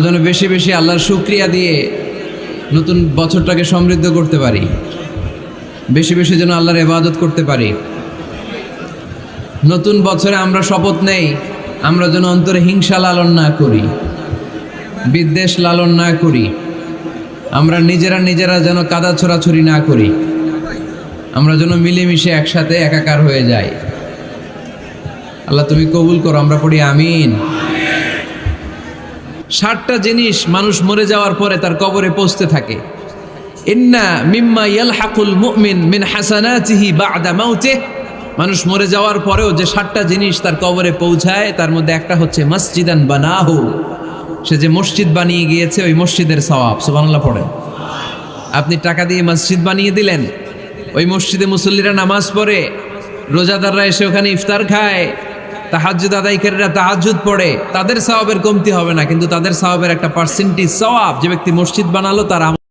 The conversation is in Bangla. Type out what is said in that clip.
যেন বেশি বেশি আল্লাহর শুকরিয়া দিয়ে নতুন বছরটাকে সমৃদ্ধ করতে পারি, বেশি বেশি যেন আল্লাহর ইবাদত করতে পারি। নতুন বছরে আমরা শপথ নেই, আমরা যেন অন্তরে হিংসা লালন না করি, বিদ্বেষ লালন না করি, আমরা নিজেরা যেন কাদা ছোড়াছুরি না করি, আমরা যেন মিলেমিশে একসাথে একাকার হয়ে যাই। আল্লাহ তুমি কবুল করো, আমরা পড়ি আমিন। 60টা জিনিস মানুষ মরে যাওয়ার পরে তার কবরে পৌঁছতে থাকে। ইন্না মিম্মা ইয়ালহাকুল মুমিন মিন হাসানাতিহি বা'দা মাউতিহি, মানুষ মরে যাওয়ার পরেও যে 60টা জিনিস তার কবরে পৌঁছায় তার মধ্যে একটা হচ্ছে মসজিদান বানাহু, সে যে মসজিদ বানিয়ে গিয়েছে ওই মসজিদের সওয়াব। সুবহানাল্লাহ পড়েন। আপনি টাকা দিয়ে মসজিদ বানিয়ে দিলেন, ওই মসজিদে মুসল্লিরা নামাজ পড়ে, রোজাদাররা এসে ওখানে ইফতার খায়, তাহাজ্জুদ আদায়কারীরা তাহাজ্জুদ পড়ে, তাদের সওয়াবের কমতি হবে না, কিন্তু তাদের সওয়াবের একটা পার্সেন্টেজ সওয়াব যে ব্যক্তি মসজিদ বানালো তার